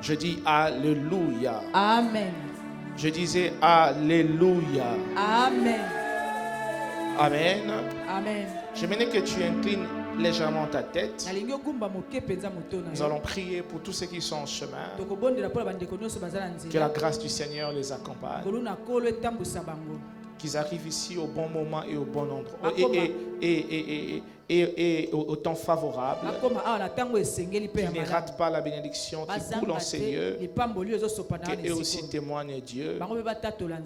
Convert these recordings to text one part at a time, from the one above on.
Je dis Alléluia. Amen. Je disais Alléluia. Amen. Amen. Amen. J'aimerais que tu inclines légèrement ta tête. Nous allons prier pour tous ceux qui sont en chemin. Que la grâce du Seigneur les accompagne. Qu'ils arrivent ici au bon moment et au bon endroit. Et au temps favorable. Qu'ils ne ratent pas la bénédiction qui coule en ces lieux. Qu'eux aussi témoignent Dieu.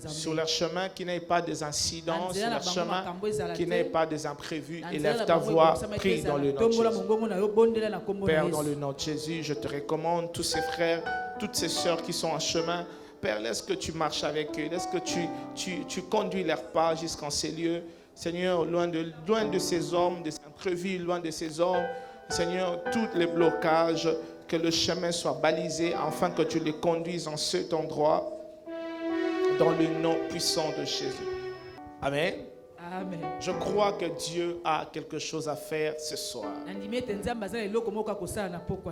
Sur leur chemin, qu'il n'y ait pas des incidents. Sur leur chemin, qu'il n'y ait pas des imprévus. Élève ta voix, prie dans le nom de Jésus. Père, dans le nom de Jésus, je te recommande tous ces frères, toutes ces sœurs qui sont en chemin. Père, laisse que tu marches avec eux. Laisse que tu conduis leurs pas jusqu'en ces lieux. Seigneur, loin de ces hommes, des imprévus, loin de ces hommes. Seigneur, tous les blocages, que le chemin soit balisé afin que tu les conduises en cet endroit. Dans le nom puissant de Jésus. Amen. Amen. Je crois que Dieu a quelque chose à faire ce soir.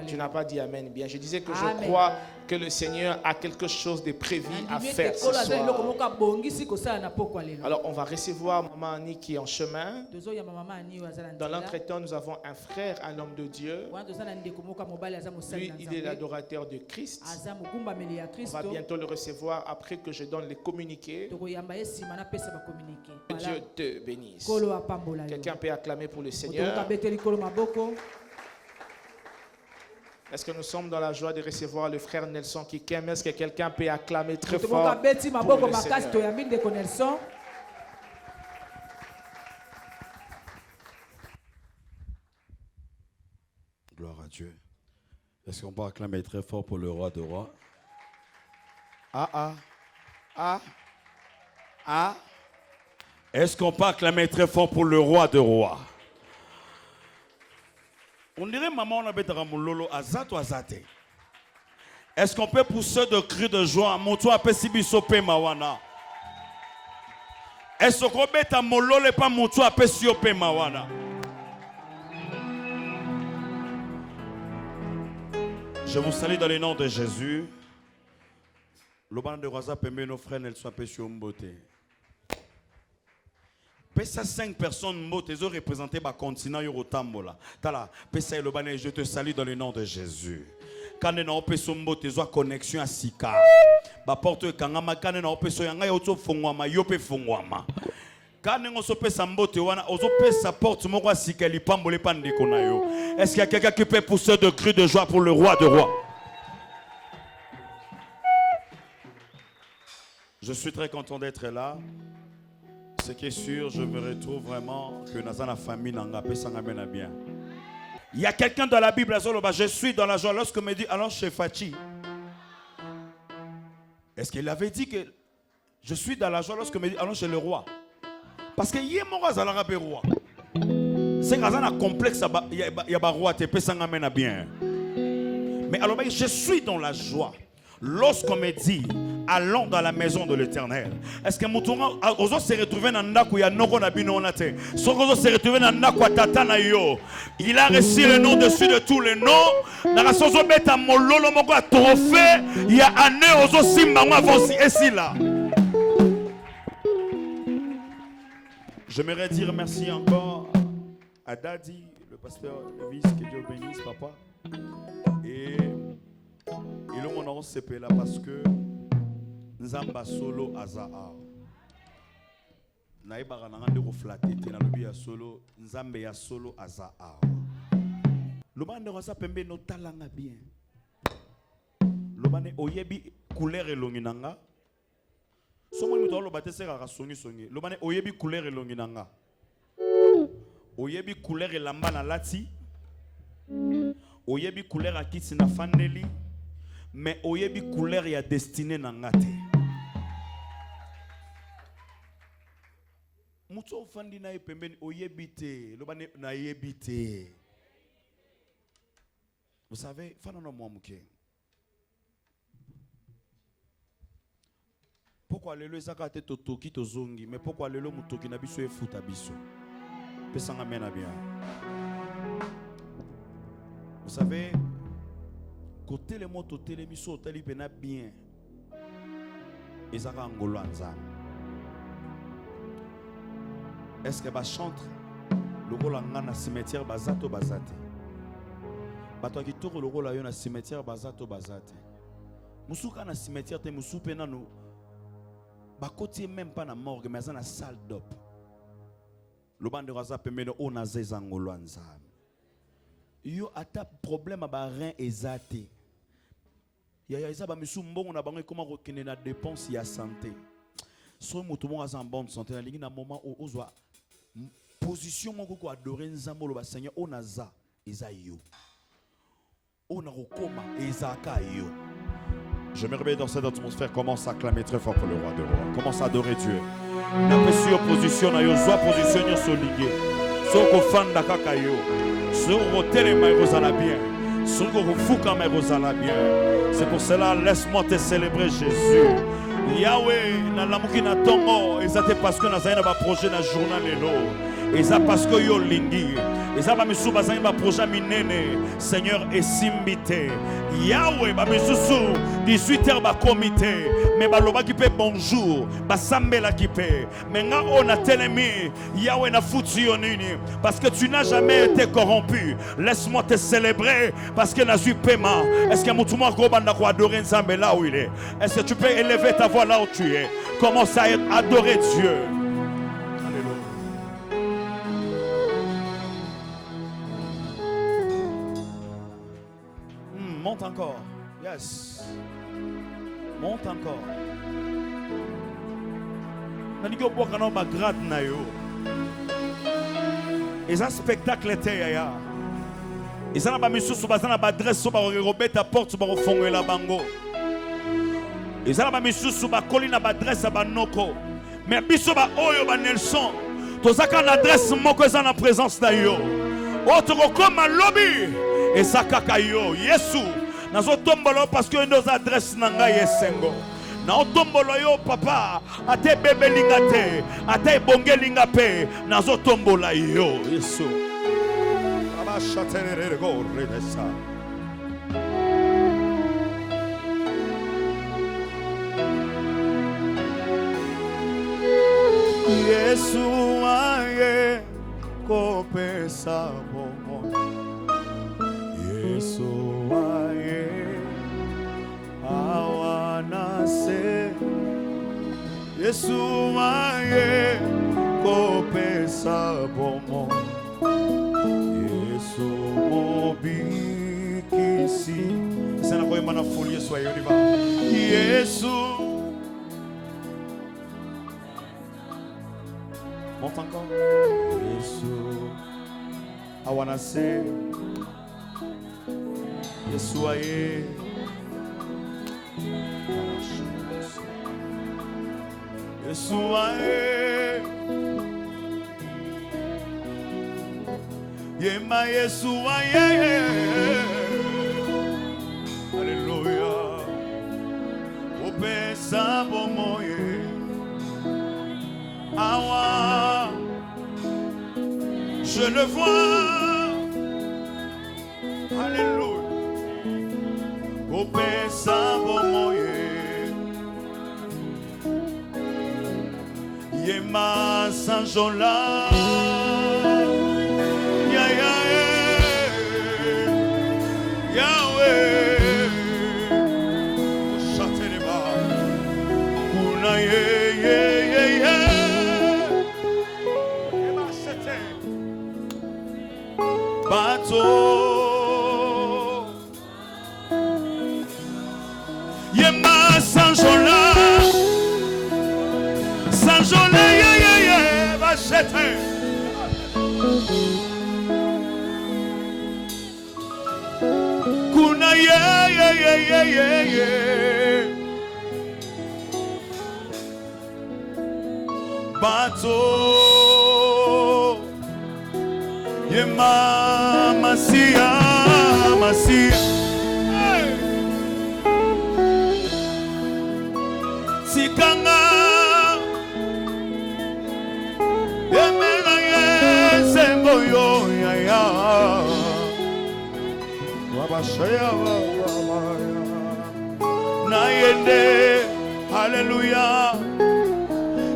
Tu n'as pas dit Amen bien. Je disais que je crois que le Seigneur a quelque chose de prévu à faire ce soir. Alors on va recevoir Maman Annie qui est en chemin. Dans l'entretemps, nous avons un frère, un homme de Dieu. Lui, il est l'adorateur de Christ. On va bientôt le recevoir après que je donne les communiqués. Que Dieu te bénisse. Quelqu'un peut acclamer pour le Seigneur. Est-ce que nous sommes dans la joie de recevoir le frère Nelson Kikem? Est-ce que quelqu'un peut acclamer très fort pour le Seigneur? Gloire à Dieu. Est-ce qu'on peut acclamer très fort pour le roi de rois? Est-ce qu'on peut acclamer très fort pour le roi de rois? On dirait maman on a bêta ramololo azato azate. Est-ce qu'on peut pousser de cris de joie? Moto appelle sibisope mawana. Est-ce qu'on peut bêta molole pas moto appelle siope mawana? Je vous salue dans le nom de Jésus. Le ban de Rosa permet nos frères ne soient pas sur beauté. Pesa 5 personnes motes, ils ont représenté le continent Yorotambola. Tala, Pesa le ban, je te salue dans le nom de Jésus. Quand on a pesa mote, ils ont connexion à Sika. Ba porte kangama quand on a pesa yanga yoto fongwama yope fongwama. Quand on a pesa mote wana, ozo pesa porte moko Sika li pambole pande konayo. Est-ce qu'il y a quelqu'un qui peut pousser de cris de joie pour le roi de rois? Je suis très content d'être là. Ce qui est sûr, je me retrouve vraiment que dans la famille n'anga bien. Il y a quelqu'un dans la Bible, je suis dans la joie. Lorsque me dit, alors chez Fachi, est-ce qu'il avait dit que je suis dans la joie lorsque me dit, alors chez le roi? Parce que il y a mon roi. C'est un complexe, il y a un roi, tu peux s'en bien. Mais alors, je suis dans la joie. Lorsqu'on me dit, allons dans la maison de l'Éternel. Est-ce que Moutouma se retrouve dans Ndaku ya Noko na bino onate? Sokozo se retrouve dans Ndaku tata na yo. Il a reçu le nom dessus de tous les noms. Dans la sozo beta mololo moko a trophée. Il y a année ozo simba mo avanci ici là. J'aimerais dire merci encore à Daddy, le pasteur Lévis, que Dieu bénisse papa. Et il est mon nom CP là parce que Nzamba solo azaa. Naibara nangande ko flatete na lobi ya solo Nzambe ya solo azaa. Lobande ko sa pembe no talanga bien. Lobane oyebi couleur elongi nanga. Somo mito lo batese ka songi songi. Lobane oyebi couleur elongi nanga. Oyebi couleur elamba na lati. Oyebi couleur akitsi na fandeli. Mais oyebi couleur ya destiné nangate. Muto fandi na pembeni oyebite, lobane na yebite. Vous savez, fanano moi muke. Pourquoi lelo ezaka te totoki tozongi, mais pourquoi lelo mutoki na biso efuta biso? Pesanga mena bien. Vous savez, côté les motos télémiso teli pena bien ezaka ngolo nzambe. Est-ce que ba chantre lokola ngana cimetière bazato bazate bato kitoko lokola yo na cimetière bazato bazate musuka na cimetière te musupe nanu bakoti même pas na morgue mais na salle d'op le bande raza pemene ona zeza ngolo nzambe yo ata problème ba rein ezate ya eza ba misu mbongo na bango comment rekene na dépense ya santé so mutu mo aza en bonne santé na lingi na moment où ozwa position moko ko adorer nzambo lo ba Seigneur onaza eza yo ona kokoma ezaka yo. Je me réveille dans cette atmosphère, commence à acclamer très fort pour le roi de rois. Commence à adorer Dieu. Na pesi opposition na yo zo position yo solingue so ko fanda kaka yo so ko telema rozala bien so ko fuka ma rozala bien. C'est pour cela laisse-moi te célébrer Jésus. Yahweh na lamuki na tongo ezate parce que na zaina ba projet na journal lelo eza parce que yo lingi eza ba misu ba zaina ba projet minene Seigneur esimbite Yahweh ba misusu 18h ba comité mais ba loba ki pe bonjour ba sambela ki pe mais nga on a telemi Yahweh na futi yo nini parce que tu n'as jamais été corrompu. Laisse-moi te célébrer parce que na suis paiement. Est-ce que mutu mo ko banda ko adorer Nzambe là où il est? Est-ce que tu peux élever ta voix là où tu es? Commence à adorer Dieu. Alléluia. Monte encore. Yes. Monte encore. Naniko boka na ba grade na yo. Et un spectacle était yaya. Et ça n'a pas mis sous bazana ba adresse so ba robeta porte ba fongo la bango. Et ça n'a pas mis sous ba colline ba adresse ba noko. Mais biso ba oyo ba Nelson. To zaka na adresse moko za na présence na yo. Autre comme lobby et ça kaka yo. Yesu nazo tombolo parce que nos adresses nanga yesengo. Na otombolo yo papa ate bebe linga te ate bonge linga pe nazo tombola yo Yesu abachatenere go redesa Yesu aye kopesa bomo Yesu aye awanase Yesu aye kopesa bomo Yesu mobikisi sana kwa imana folie Yesu aye oniva Yesu monte encore Yesu awanase Yesu aye Yesu aye Yema Yesu aye Alléluia Opesa bomoye Awa Je le vois Alléluia Opesa bomoye Yema Saint-Jean-là Yahweh Chateleba Kuna ye Yema Sete Bato Yema Saint-Jean-là Saint-Jean-là Bachete Kuna ye Bato Yema Masia Sikanga Yemena Yesengo yo ya Wabashaya Nayende, Alléluia.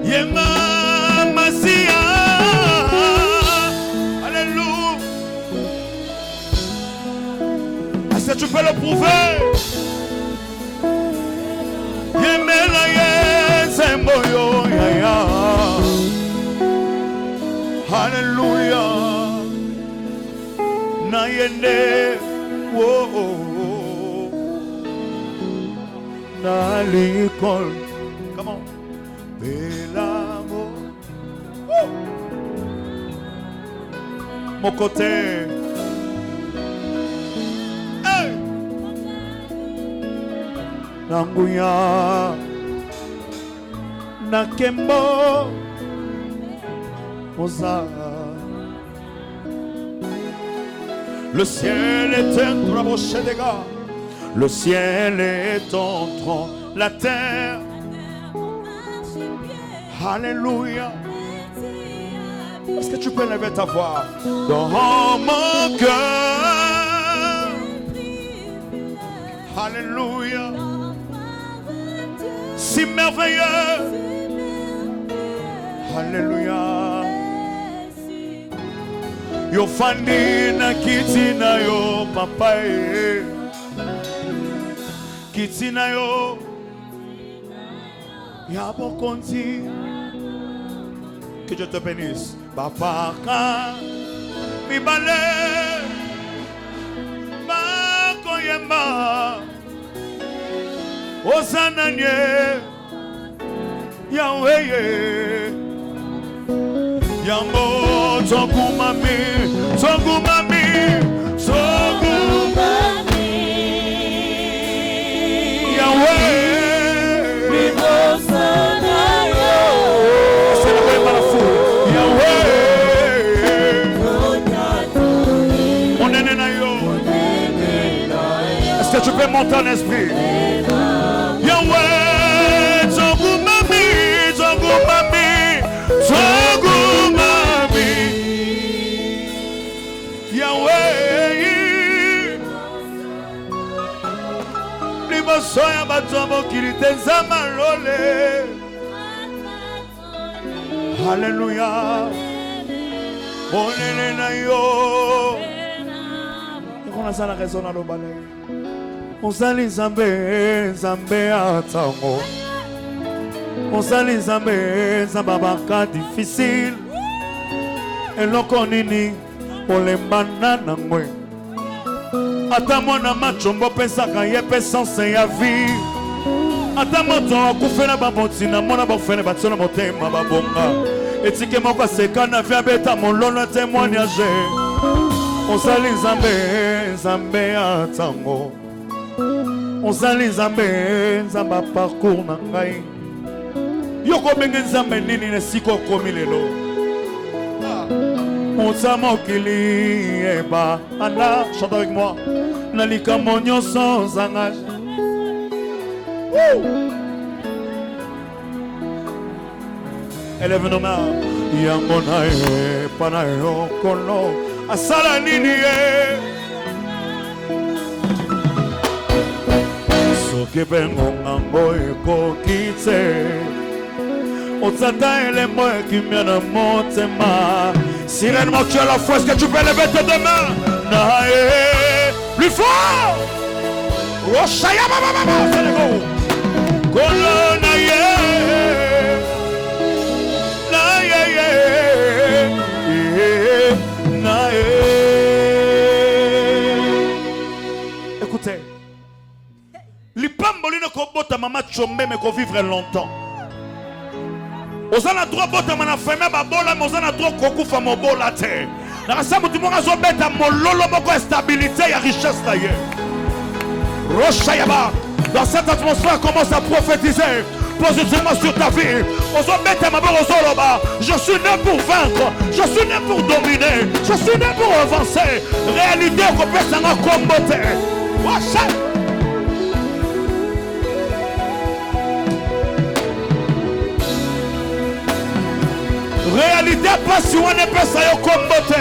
Yema Masia, Alléluia. Est-ce que tu peux le prouver? Yemela Yezemboyo Yaya, Alléluia. Nayende, oh. L'école, comment? Belamo, mon côté, hey! Nanguya, Nakembo, Mosa. Le ciel est un rapproché des gars. Le ciel est ton trône, la terre. Alléluia. Est-ce que tu peux lever ta voix? Dans mon cœur. Alléluia. Si merveilleux. Alléluia. Yo fandi na kiti na yo papa. Kitina yo Yabo Konti. Que Dieu te bénisse. Papa mi bale ma koyema Osananye Yahweh Yambo Tongumami Est-ce que tu peux monter en esprit? Yahweh, Tongumami. Yahweh, Libosoya Batombo Kilite Zamalole. Alléluia. Onene na yo. On a ça la raison dans le balai. On s'allie Zambé atango. On s'allie Zambé Zambabaka difficile. Et l'on connaît pour les bananes. Ata mwana machombo pesaka ye pesanse ya vie. Ata moto kufena babotina mona bofena batsona motema babonga. Etike moko seka na via beta mololo témoignage. On s'allie Zambé atango. On s'allie Zambé parcours na ngai. Yoko benge Nzambe nini na siko komi lelo. Montamokili eba Anna, chante avec moi. Nalika monyo sans engage. Élève nos mains. Yangona e panayo kono. Asala nini e. Soke bengo ngango e kokite. Otsata ele moe qui m'a na motema. Sirènement tu as la foi, est-ce que tu peux lever tes deux mains? Nae, plus fort. Roshaya baba Sénégal. Kolo nae, nae. Écoutez, l'ipamboli ne kobota mama chombe mais ko vivre longtemps. Ozana droit bota mana femme babola mais ozana droit kokufa mobola te. Na kasamu tumonga zo beta mololo moko stabilité ya richesse là. Roshayaba, dans cette atmosphère commence à prophétiser positivement sur ta vie. Ozo beta maboro zoloba, je suis né pour vaincre, je suis né pour dominer, je suis né pour avancer. Réalité qu'on peut s'en combattre. Réalité pas si on ne peut ça combattre.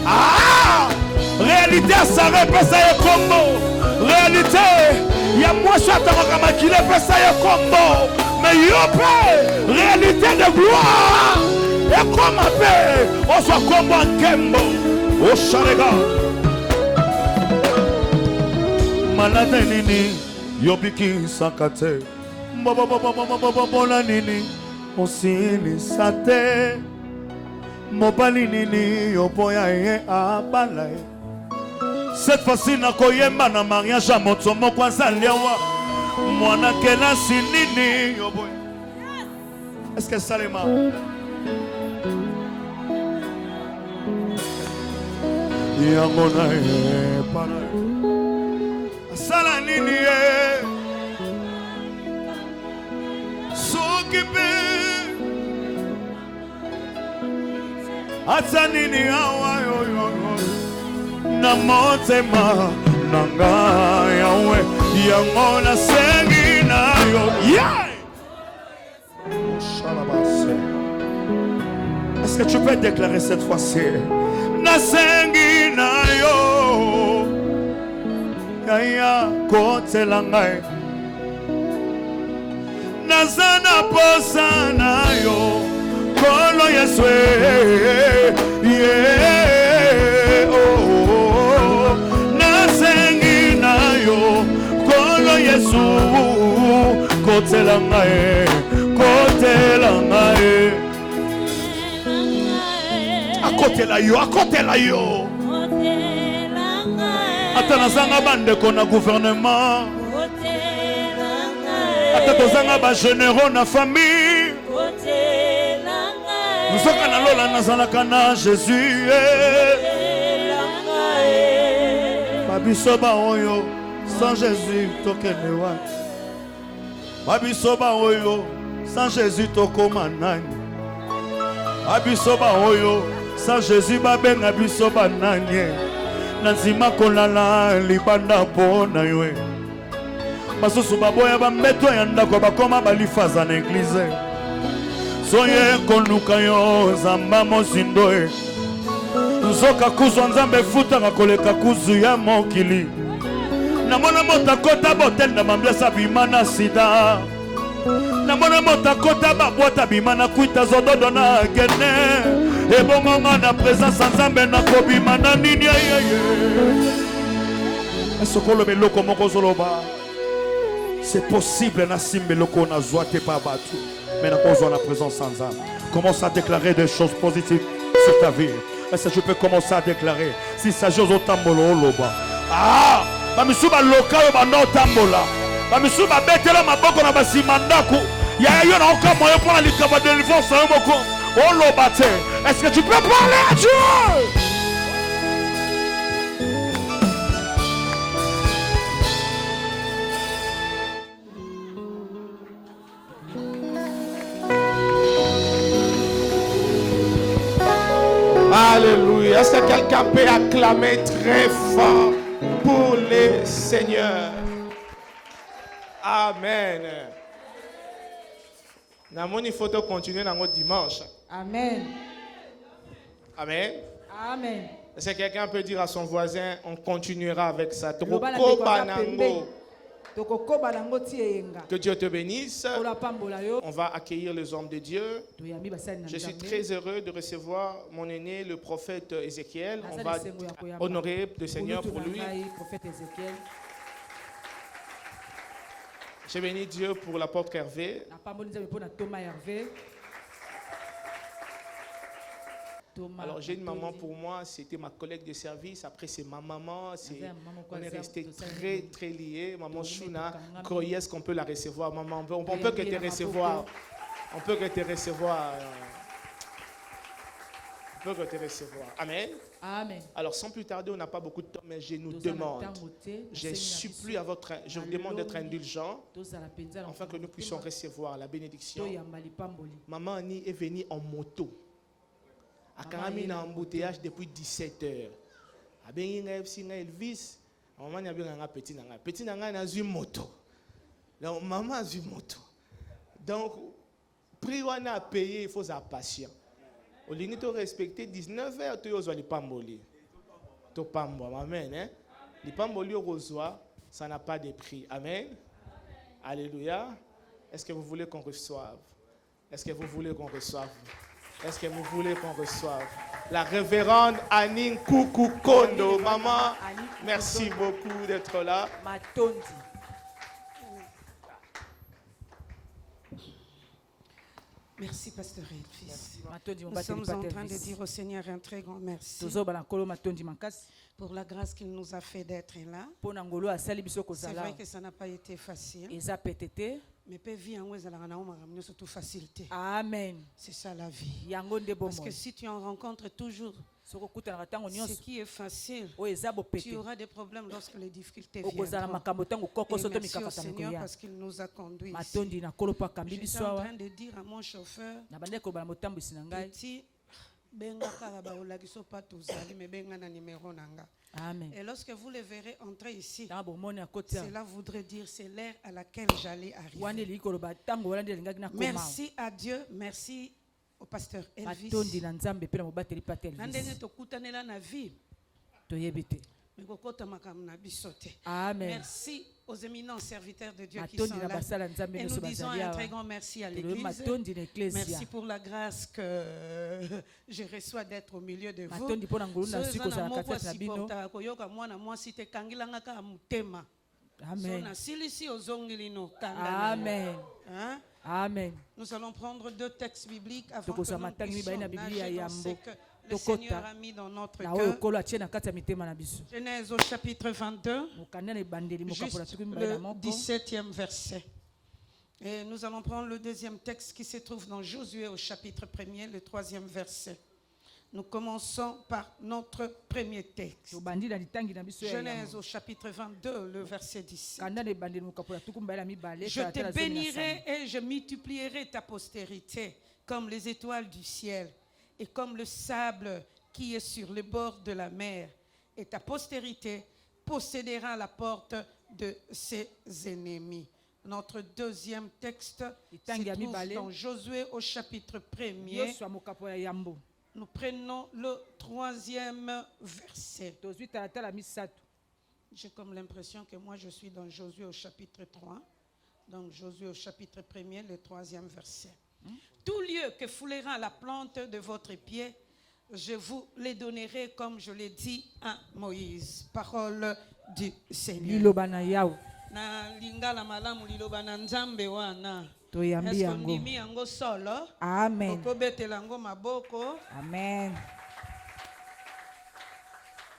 Ah! Réalité ça peut ça combattre. Réalité Il y a moi sur ta main qui le fait ça y est combo. Mais yo paix, réalité de gloire. Et comme un paix, on soit combo en kembo. Oh charega. Malade nini, yobiki sakate. Bola nini, osini sate. Mobali nini, yoboya ye abalaye. Cette fois-ci, na koyemba na mariage à motomo kwa zaliawa. Mwana kelasi nini yoboya. Est-ce que ça les marre? Yangona ye para. Sala nini ye. S'occuper. Ata nini awa yo yo yo. Na motema nanga yawe yangona sengi na yo. Yeah. Est-ce que tu peux déclarer cette fois-ci? Na sengi na yo kaya kote langai nazana posa na yo kolo yeswe yeah oh na sengi na yo kolo yesu kote langai côté la yo Atana zanga bande kona gouvernement Atana zanga ba généraux na famille Nous sommes na lola na zalaka na Jésus Babisoba oyo sans Jésus tokende wa Babisoba oyo sans Jésus tokoma nani Babisoba oyo sans Jésus babenga biso bananye Nanzima kolala libanda pona yoe Masusu baboya bambeto ya ndako bakoma balifaza na église Soye konuka yo zamba mosindoe Nzoka kuzu nzambe futa koleka kuzu ya mokili Namona mota kota botel na mambiasa bimana sida Namona mota kota babwata bimana kuita zododo na gene Et bon moment na présence ensemble na kobima na nini Est-ce que le meloko moko zoloba C'est possible na simbe loko na zoate pa batu mais na kozo na présence ensemble. Commence à déclarer des choses positives sur ta vie. Est-ce que tu peux commencer à déclarer s'il s'agit de tambolo loba Ah ba misuba loka ba no tambola ba misuba betela maboko na basimandako ya yo na oka moyo pour la likaba de divorce moko Oh l'obate, est-ce que tu peux parler à Dieu? Alléluia. Est-ce que quelqu'un peut acclamer très fort pour les seigneurs? Amen. Il faut continuer dans notre dimanche. Amen. Amen. Amen. Est-ce que quelqu'un peut dire à son voisin, on continuera avec ça? Que Dieu te bénisse. On va accueillir les hommes de Dieu. Je suis très heureux de recevoir mon aîné, le prophète Ézéchiel. On va honorer le Seigneur pour lui. Je bénis Dieu pour l'apôtre Hervé. Alors j'ai une maman pour moi, c'était ma collègue de service, après c'est ma maman, on est resté très très liés. Maman Shuna, croyez qu'on peut la recevoir, maman, on peut que te recevoir, on peut que te recevoir, on peut que te recevoir. Amen. Amen. Alors sans plus tarder, on n'a pas beaucoup de temps, mais je nous demande, je supplie à votre, je vous demande d'être indulgent, afin que nous puissions recevoir la bénédiction. Maman Annie est venue en moto. Akami na embouteillage depuis 17 heures. Abengi nga FC nga Elvis, maman ya benga nga petit na nga. Petit na nga na zui moto. Donc maman a zui moto. Donc prix wana a payé, il faut être patient. Au lieu de respecter 19 heures, tu as li pamboli. To pambo, amen hein. Li pamboli rozwa Ça n'a pas de prix. Amen. Alléluia. Est-ce que vous voulez qu'on reçoive? Est-ce que vous voulez qu'on reçoive? Est-ce que vous voulez qu'on reçoive la révérende Anine Koukou Kondo? Maman, merci beaucoup d'être là. Merci, Pasteur Elvis. Nous sommes en train de dire au Seigneur un très grand merci pour la grâce qu'il nous a fait d'être là. C'est vrai que ça n'a pas été facile. Mais peut vivre en surtout facilité. Amen. C'est ça la vie. Parce que si tu en rencontres toujours ce qui est facile, tu auras des problèmes lorsque les difficultés viendront. Et merci au Seigneur parce qu'il nous a conduits ici. Je suis en train de dire à mon chauffeur, petit, Amen. et lorsque vous le verrez entrer ici, cela voudrait dire c'est l'ère à laquelle j'allais arriver. Merci à Dieu, merci au pasteur Elvis. Amen. Merci aux éminents serviteurs de Dieu qui sont là. Et nous disons un très grand merci à l'Église. Merci pour la grâce que je reçois d'être au milieu de vous. Amen. Amen. Amen. Nous allons prendre 2 textes bibliques avant que nous puissions nager dans ce que le Seigneur a mis dans notre cœur. Genèse au chapitre 22, juste le 17e verset. Et nous allons prendre le 2e texte qui se trouve dans Josué au chapitre 1er, le 3e verset. Nous commençons par notre premier texte. Genèse au chapitre 22, le verset 17. Je te bénirai et je multiplierai ta postérité comme les étoiles du ciel et comme le sable qui est sur le bord de la mer. Et ta postérité possédera la porte de ses ennemis. Notre 2e texte se trouve dans Josué au chapitre 1er. Nous prenons le 3e verset. J'ai comme l'impression que moi je suis dans Josué au chapitre 3. Donc Josué au chapitre 1er, le 3e verset. Tout lieu que foulera la plante de votre pied, je vous les donnerai comme je l'ai dit à Moïse. Parole du Seigneur. Na lingala malamu liloba na nzambe wana. Est-ce qu'on dit mi yango solo? Amen. Amen.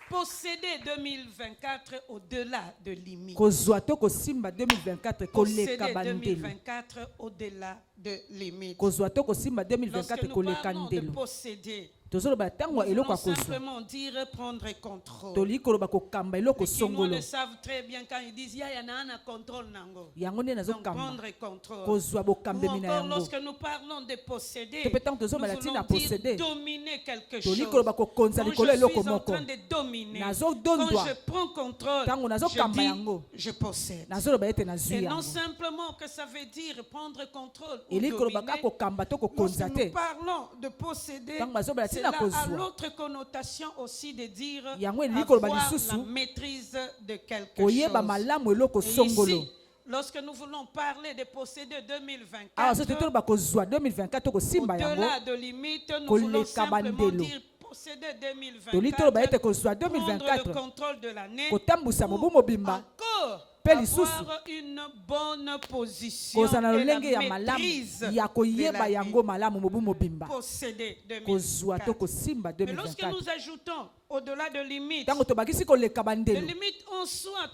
Posséder 2024 au-delà de limites. Posséder 2024 au-delà de limites. Lorsque nous parlons de posséder, nous voulons simplement dire prendre contrôle. Et qui nous le savent très bien quand ils disent Yana contrôle nango. Donc prendre contrôle. Ou encore lorsque nous parlons de posséder, nous voulons dire dominer quelque chose. Quand je suis en train de dominer, quand je prends contrôle, je dis je possède. Et non simplement que ça veut dire prendre contrôle ou dominer. Lorsque nous parlons de posséder, c'est là à l'autre connotation aussi de dire avoir la maîtrise de quelque chose. Et ici, lorsque nous voulons parler de posséder 2024, au-delà de limites, nous voulons simplement dire posséder 2024, prendre le contrôle de l'année, encore avoir une bonne position et la maîtrise de l'année. Posséder 2024. Mais lorsque nous ajoutons au-delà de limites, les limites en soi,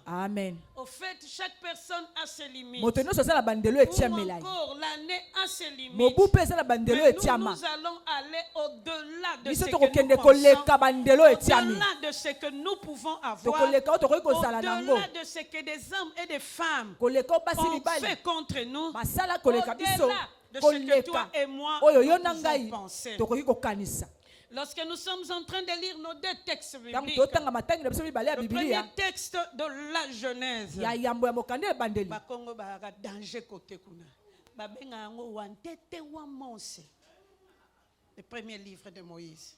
Amen. au fait, chaque personne a ses limites. Ou encore, l'année a ses limites. Mais nous allons aller au-delà de ce que nous pensons, au-delà de ce que nous pouvons avoir, au-delà de ce que des hommes et des femmes ont fait contre nous, au-delà de ce que toi et moi nous pouvons penser. Lorsque nous sommes en train de lire nos 2 textes bibliques, le premier texte de la Genèse, le premier livre de Moïse.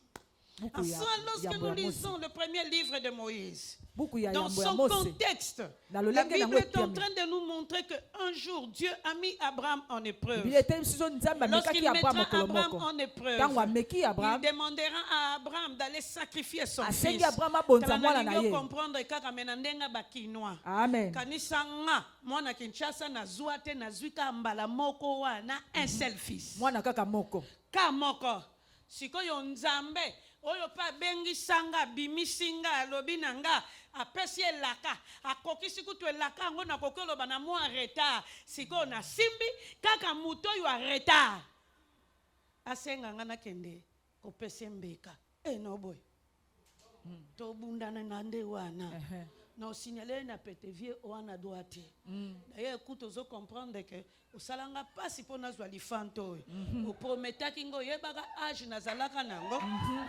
Lorsque nous lisons le premier livre de Moïse, dans son contexte, la Bible est en train de nous montrer qu'un jour Dieu a mis Abraham en épreuve. Lorsqu'il mettra Abraham en épreuve, il demandera à Abraham d'aller sacrifier son fils. Comprendre Amen. Un seul fils. Sikoyo nzambe oyo pa bengi sanga bimisinga alobi nanga apesi elaka akokisi kutu elaka ngo na kokolo bana mo retard sikoyo na simbi kaka muto yo retard asenga ngana kende kopese mbeka no boy to bundana ngande wana na signalé na pétévier wana droite d'ailleurs écoute ozo comprendre que osalanga pasi pona zwa lifanto o prometa kingo yebaka age nazalaka nango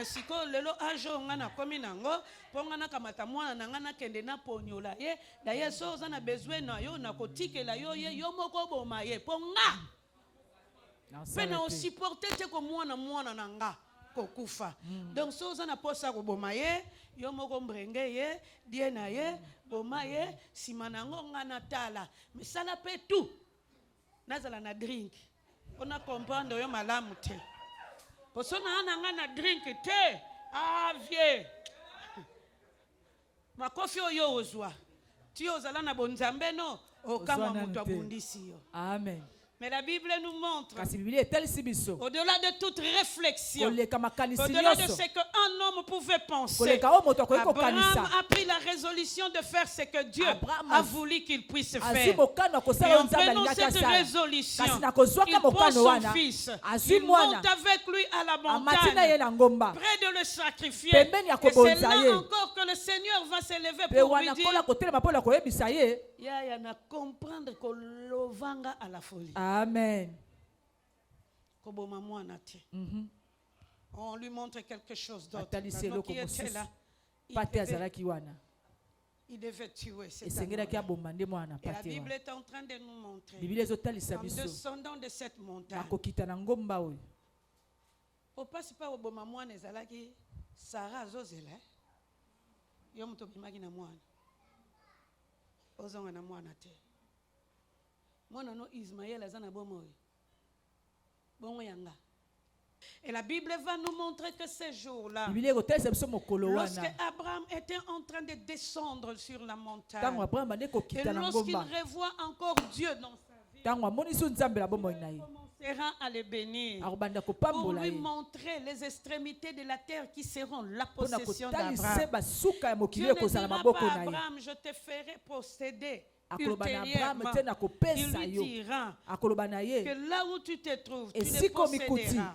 siko lelo age ngana komi nango ponga na kamata mwana nangana kende na ponyola ye d'ailleurs so ozana besoin na yo na kotikela yo ye yo moko boma ye ponga pena o supporter te ko mwana nanga kokufa donc so ozana posa ko boma ye yo moko mbrenge ye die na ye boma ye simanango ngana tala misala pe tout nazala na drink ona comprendre yo malamu te posona ananga na drink te avie makofi oyo ozwa ti ozala na bonzambe no okama mutu abundisi yo amen. Mais la Bible nous montre, au-delà de toute réflexion, au-delà de ce qu'un homme pouvait penser, Abraham a pris la résolution de faire ce que Dieu a voulu qu'il puisse faire. Et en prenant cette résolution, il prend son fils, il monte avec lui à la montagne, près de le sacrifier. Et c'est là encore que le Seigneur va s'élever pour lui dire, il y a comprendre que l'ovanga à la folie. Amen. On lui montre quelque chose d'autre. Qui était là, il devait tuer cet homme. Et la Bible est en train de nous montrer, en descendant de cette montagne, au passe pas au bomamouane ezalaki Sarah zozela yom to bimaki na mwana ozonga na mwana te mwana no Ismaël azana bomoy bongo yanga. Et la Bible va nous montrer que ces jours-là, lorsque Abraham était en train de descendre sur la montagne, et lorsqu'il revoit encore Dieu dans sa vie, commencera à le bénir pour lui montrer les extrémités de la terre qui seront la possession d'Abraham. Dieu ne dira pas à Abraham, je te ferai posséder. Ultérieurement, il lui dira que là où tu te trouves, tu le posséderas.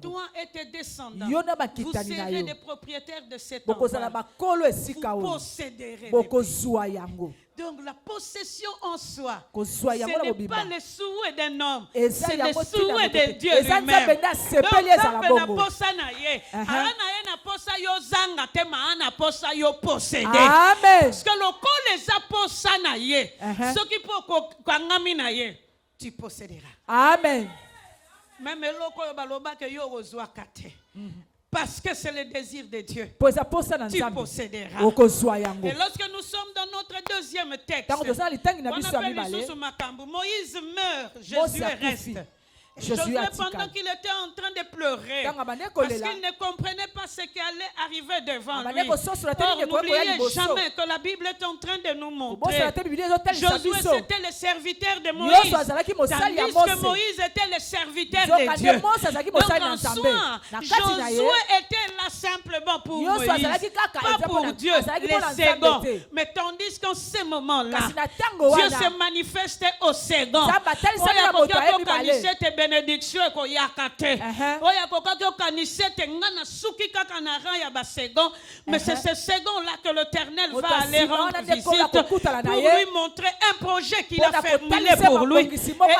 Toi et tes descendants, vous serez les propriétaires de cet endroit. Vous posséderez. Donc la possession en soi, ce n'est pas le souhait d'un homme, c'est le souhait de Dieu lui-même. Parce que le corps les a possédés. Ce qui peut tu posséderas. Amen. Même le corps que yo reçoit kate. Parce que c'est le désir de Dieu. Tu posséderas. Et lorsque nous sommes dans notre deuxième texte, on appelle Moïse meurt, Jésus reste. Josué, pendant qu'il était en train de pleurer, parce qu'il ne comprenait pas ce qui allait arriver devant lui. Or, n'oubliez jamais que la Bible est en train de nous montrer. Josué, c'était le serviteur de Moïse, tandis que Moïse était le serviteur de Dieu. Donc, en soi, Josué était là simplement pour Moïse, pas pour Dieu, les seconds. Mais tandis qu'en ce moment-là, Dieu se manifestait au second. Bénédiction ko yakate oya kokaki okanisete ngana suki kaka na ran ya ba second, mais c'est ce second là que l'Éternel va aller rendre visite pour lui montrer un projet qu'il a formulé pour lui, et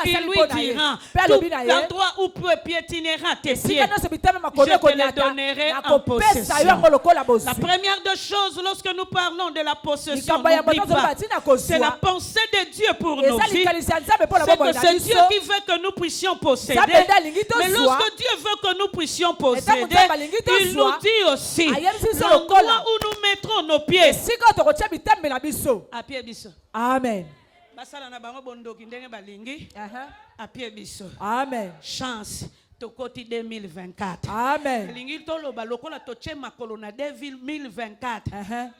il lui dira tout l'endroit où piétinera tes pieds, je te le donnerai en possession. La première des choses lorsque nous parlons de la possession, c'est la pensée de Dieu pour nos vies. C'est que c'est Dieu qui veut que nous puissions posséder. posséder. Mais lorsque Dieu veut que nous puissions posséder, il nous dit aussi l'endroit où nous mettrons nos pieds. À pied biso. Amen. Amen. Chance. Tokoti 2024. Amen. Lingi toloba lokola toche makolo na 2024.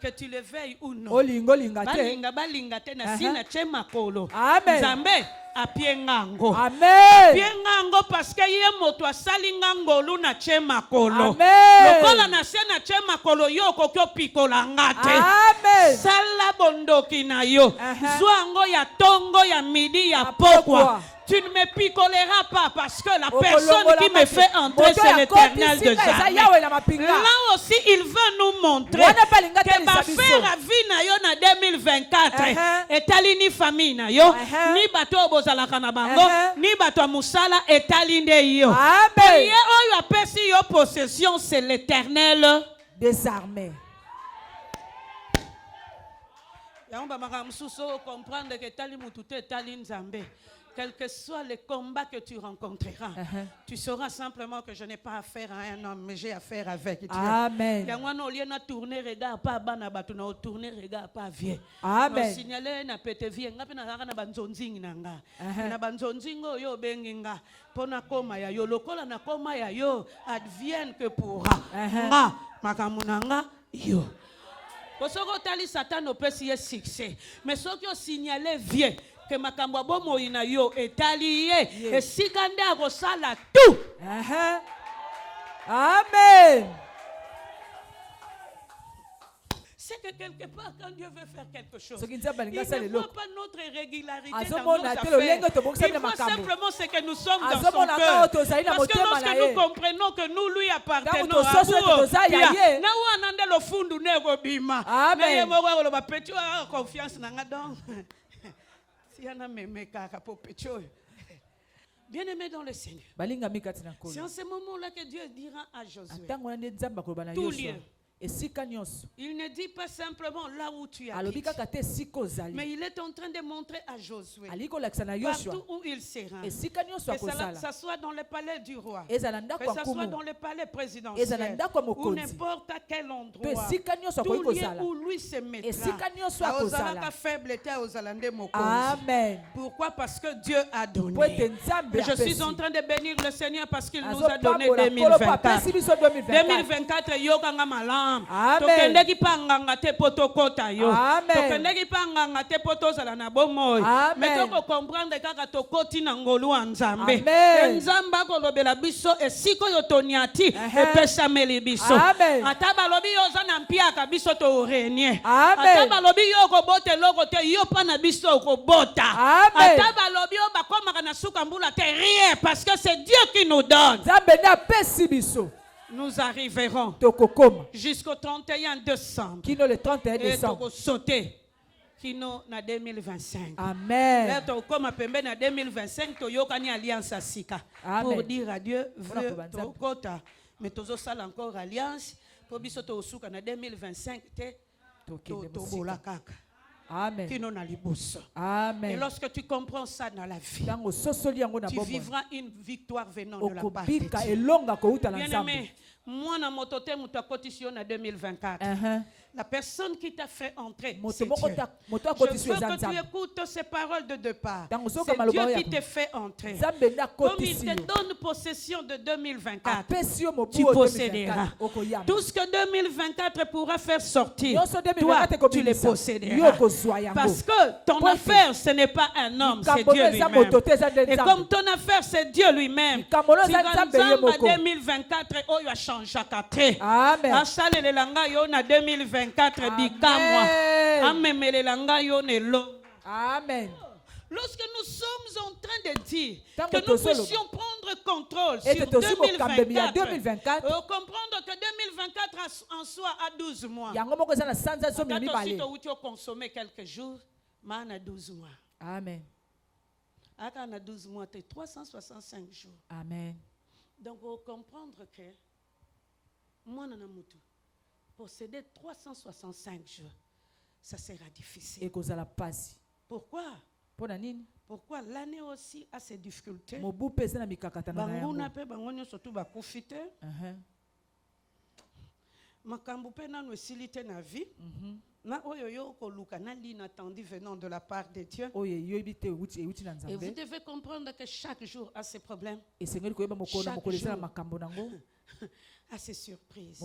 Que tu le veilles ou non. Balinga te na sina che makolo. Amen. Nzambe apie ngango. Amen. Apie ngango parce que ye moto asali ngango lu na che makolo. Amen. Lokola na se na che makolo yo kokyo pikola ngate. Amen. Sala bondoki na yo. Zwango ya tongo ya midi ya pokwa. Tu ne me picoleras pas parce que la personne qui me fait entrer, c'est l'Éternel de jamais. Là aussi, il veut nous montrer que ma faire à vie na yo na 2024 etali ni famille na yo ni bato bozala kana bango ni bato musala etali nde yo. Amen. Oyo apesi yo possession, c'est l'Éternel désarmé. Yamba makamsuso comprendre que tali mutute tali nzambe. Quel que soit le combat que tu rencontreras, tu sauras simplement que je n'ai pas affaire à un homme, mais j'ai affaire avec Dieu. Amen. Tourner regard pas banabatu na tourner regard pas vieux. Amen. Signaler na pete vie ngapi na raka na banzonzingi nanga. Na banzonzingo yo benginga. Pona koma ya yo lokola na koma ya yo advienne que pourra. Nga makamunanga yo. Kosoko tali Satan opesi ye succès. Mais ce qui signalé vieux que makambo bomo ina yo etaliye esikande akosala tout. Amen. C'est que quelque part quand Dieu veut faire quelque chose, il ne voit pas notre régularité dans nos affaires. Il voit simplement ce que nous sommes dans son cœur. Parce que lorsque nous comprenons que nous lui appartenons à bien-aimé dans le Seigneur, c'est en ce moment-là que Dieu dira à Josué, tout lieu. Il ne dit pas simplement là où tu habites, mais il est en train de montrer à Josué partout où il sera, que ça soit dans le palais du roi, que ça soit dans le palais présidentiel ou n'importe quel endroit, tout lieu où lui se mettra. Amen. Pourquoi? Parce que Dieu a donné. Je suis en train de bénir le Seigneur parce qu'il nous a donné 2024. 2024 yokanga malam. Tokendeki panganga te potokota yo. Tokendeki panganga te potozala na bomoy. Mais toko comprendre kaka tokoti na ngolu nzambe. Nzamba kolobela biso esiko yo toniati epesa meli biso. Ataba lobi yo za na mpiaka biso to renier. Ataba lobi yo ko bote loko te yo pa na biso ko bota. Ataba lobi yo bakoma na suka mbula te rien parce que c'est Dieu qui nous donne. Nzambe na pesi biso. Nous arriverons jusqu'au 31 décembre. Kino le 31 décembre. Et sauter. Kino na 2025. Amen. Là, comme pembe na 2025, to yokani alliance asika. Pour dire à Dieu, kota, mais tozo sala encore alliance. Pour biso to suka na 2025 te to bola kaka. Amen. Amen. Et lorsque tu comprends ça dans la vie, tu vivras une victoire venant de la part de Dieu. Bien-aimé, moi, dans mon totem, je suis en 2024. La personne qui t'a fait entrer, c'est Dieu. Je veux que tu écoutes ces paroles de deux parts. C'est Dieu qui t'a fait entrer. Comme il te donne possession de 2024, tu posséderas. Tout ce que 2024 pourra faire sortir, toi, tu les posséderas. Parce que ton affaire, ce n'est pas un homme, c'est Dieu lui-même. Et comme ton affaire, c'est Dieu lui-même, tu vas 2024, oh, il a changé à 4. Amen. 2024 bikamwa amemelelanga yo nelo. Amen. Lorsque nous sommes en train de dire que nous puissions prendre contrôle sur 2024, comprendre que 2024 en soi a 12 mois. Quand tu as consommé quelques jours, man a 12 mois. Amen. Quand on a 12 mois, tu as 365 jours. Amen. Donc, il faut comprendre que moi, posséder 365 jours, ça sera difficile. Pourquoi? Pourquoi l'année aussi a ses difficultés? Banguna pe bangonyo surtout ba kufite. Makambu pe na nosilite na vie. Na oyo yo ko luka na l'inattendu venant de la part de Dieu. Et vous devez comprendre que chaque jour a ses problèmes. Chaque jour a ses surprises.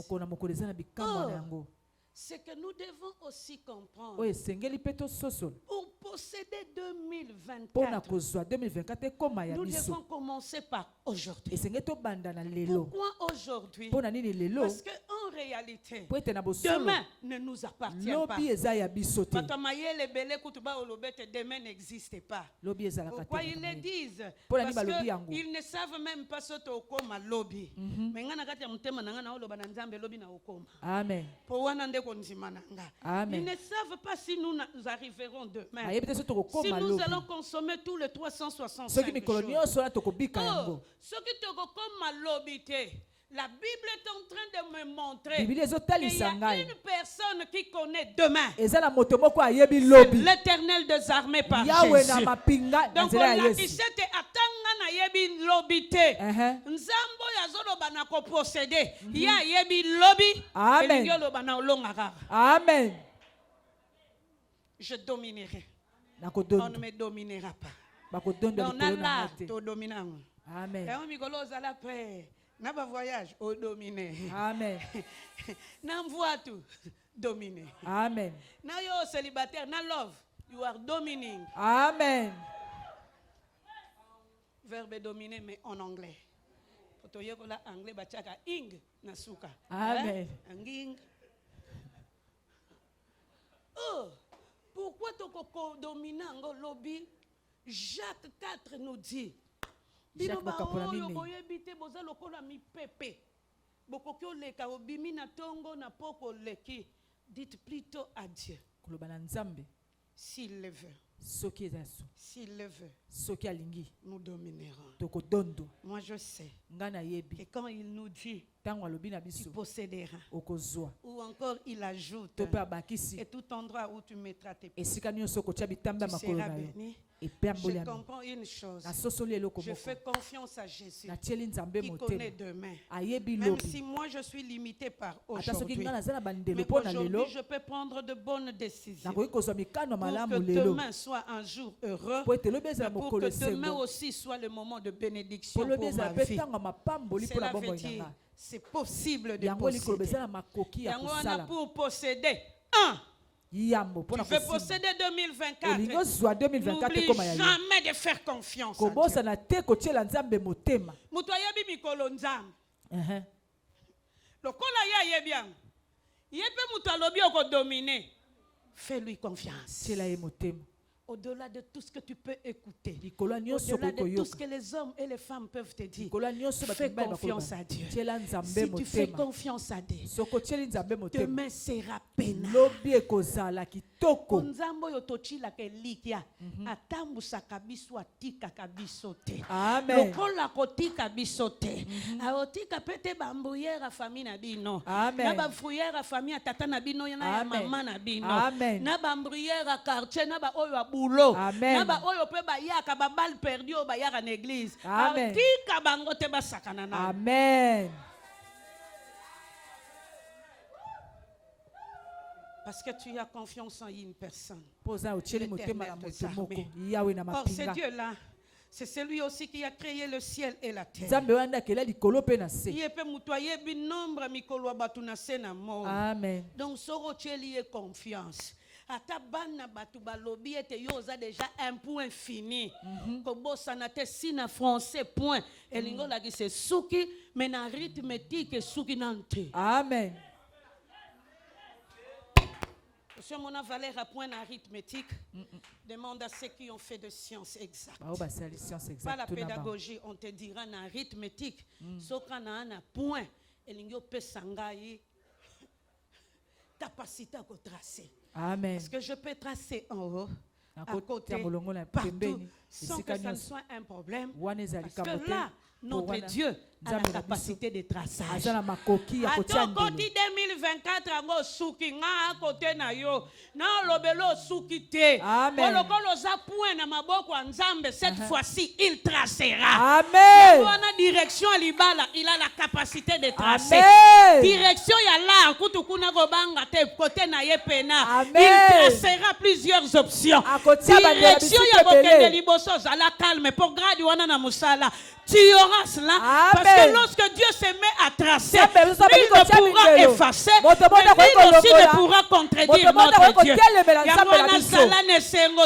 C'est que nous devons aussi comprendre. Pour posséder 2024, nous devons commencer par aujourd'hui. Pourquoi aujourd'hui? Parce qu'en réalité, demain ne nous appartient pas. Demain n'existe pas. Pourquoi ils le disent? Parce qu'ils ne savent même pas ce qu'est le lobby. Amen. Ils ne savent pas si nous arriverons demain. Si nous allons consommer tous les 365 jours. La Bible est en train de me montrer qu'il y a une personne qui connaît demain. C'est l'Éternel des armées par Jésus. Donc on a dit c'était atanga na yebi lobité. Nzambo ya zolo bana ko posséder. Ya yebi lobby. Amen. Amen. Je dominerai. On ne me dominera pas. On a là to dominant. Amen. Et on migolo zala paix. Na ba voyage au dominer. Amen. Na mvoa tout dominer. Amen. Na yo célibataire na love, you are domining. Amen. Verbe dominer mais en anglais. Poto yeko la anglais bachaka ing na suka. Amen. Anging. Oh, pourquoi toko dominant lobby? Jacques 4 nous dit bino ba oyo boyebite boza lokola mipepe bokoki oleka obimi na tongo na poko leki. Dites plutôt à Dieu s'il le veut. S'il le veut, nous dominerons. Moi je sais que quand il nous dit tu posséderas, ou encore il ajoute, et tout endroit où tu mettras tes pieds, tu seras béni. Je comprends une chose. Je fais confiance à Jésus qui connaît demain. Même si moi je suis limité par aujourd'hui, mais aujourd'hui je peux prendre de bonnes décisions pour que demain soit un jour heureux, mais pour que demain aussi soit le moment de bénédiction pour ma vie. Cela veut dire c'est possible de posséder. Pour posséder tu veux posséder 2024. N'oublie jamais de faire confiance à Dieu. Mikolo nzambe. Lokola ya yebiang. Yepe mutalobi oko dominer. Fais-lui confiance. Au-delà de tout ce que tu peux écouter, au-delà de tout ce que les hommes et les femmes peuvent te dire, fais confiance à Dieu. Si tu fais confiance à Dieu, demain sera peinard. Nzambo yotochila ke likia atambu sakabiso atika kabiso te. Lokola kotika biso te. Aotika pete bambuyera famille na bino. Na bafuyera famille tata na bino na mama na bino. Na bambuyera quartier na ba oyo abulo. Na ba oyo pe ba yaka ba balle perdu o ba yaka na église. Atika bango te ba sakana na. Amen. Parce que tu as confiance en une personne. Or, ce Dieu-là, c'est celui aussi qui a créé le ciel et la terre. Amen. Donc, soro tcheli est confiance. Atabana batu balobi ete yoza déjà un point fini. Kobo sanate sina français point. Elingo la ki c'est souki, mais na arithmétique souki nante. Amen. Si on a valeur à point arithmétique, demande à ceux qui ont fait de sciences exactes. Pas la pédagogie, on te dira en arithmétique. Sauf qu'on a un point, et l'ingyo peut s'engager capacité à tracer. Amen. Parce que je peux tracer en haut, à côté, partout, sans que ça ne soit un problème. Parce que là, Notre Dieu a la capacité de traçage. Attends, côté 2024, ango suki nga côté na yo. Na lobelo suki te. Amen. Kolokolo za point na maboko ya Nzambe, cette fois-ci il tracera. Amen. Dans direction libala, il a la capacité de tracer. Amen. Direction ya la kutu kuna gobanga te côté na ye pena. Amen. Il tracera plusieurs options. Direction ya bokende liboso za la calme pour grade wana na musala. Tu auras cela. Amen. Parce que lorsque Dieu se met à tracer, nul ne pourra effacer, mais nul aussi ne pourra contredire notre Dieu.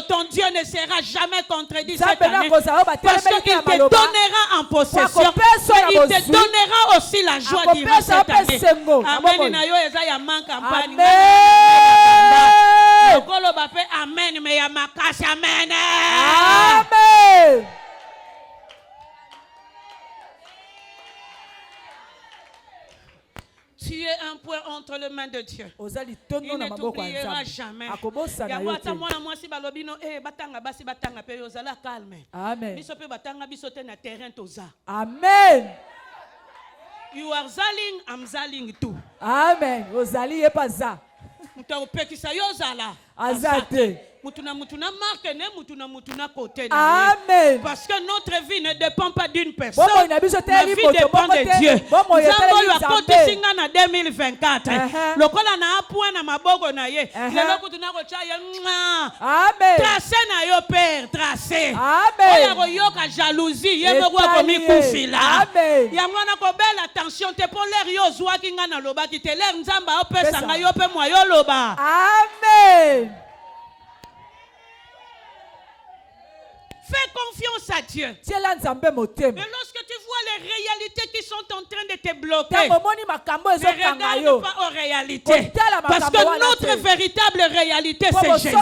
Ton Dieu ne sera jamais contredit cette année. Parce qu'il te donnera en possession, mais il te donnera aussi la joie durant cette année. Amen. Amen. Mais amen. Amen. Tu es un point entre les mains de Dieu. Il ne t'oubliera jamais. Amen. You are zaling, I'm zaling too. Amen. Ozali e pas ça. Azate. Amen. Parce que notre vie ne dépend pas d'une personne. La vie dépend de Dieu. En 2024. Lokola na point na maboko na ye. Lelo kutuna ko cha ye. Amen. Tracé na yo père, tracé. Amen. Oya ko yoka jalousie, ye mo ko mi kufila. Amen. Ya mwana ko belle attention te pour l'air yo zwa kinga na loba ki te l'air nzamba o pesa nga yo pe mo yo loba. Amen. Fais confiance à Dieu. Mais lorsque tu vois les réalités qui sont en train de te bloquer, ne regarde pas aux réalités. Parce que notre véritable réalité, c'est Jésus.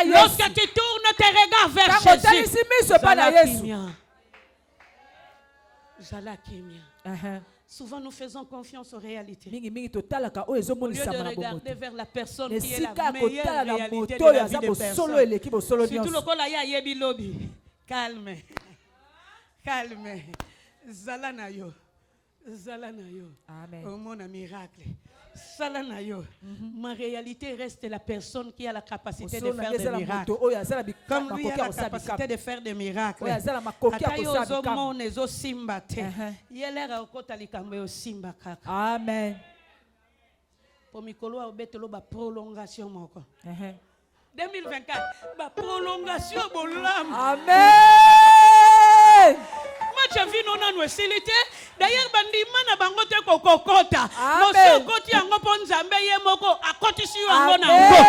Lorsque tu tournes tes regards vers Jésus, souvent nous faisons confiance aux réalités. Au lieu de regarder vers la personne qui est la meilleure réalité de la vie de personne. Surtout le col ya yebi lobby. Calme. Calme. Zalanayo. Zalanayo. Amen. Oh mon miracle. Zalanayo. Ma réalité reste la personne qui a la capacité de faire des miracles. Comme lui a la capacité de faire des miracles. Amen. Pour Mikolo a obetelo ba prolongation moko. 2024 ba prolongation bolam. Amen. Match vie non non facilité. D'ailleurs bandima na bango te kokokota. No se koti yango po Nzambe ye moko akotisi yango na ngo.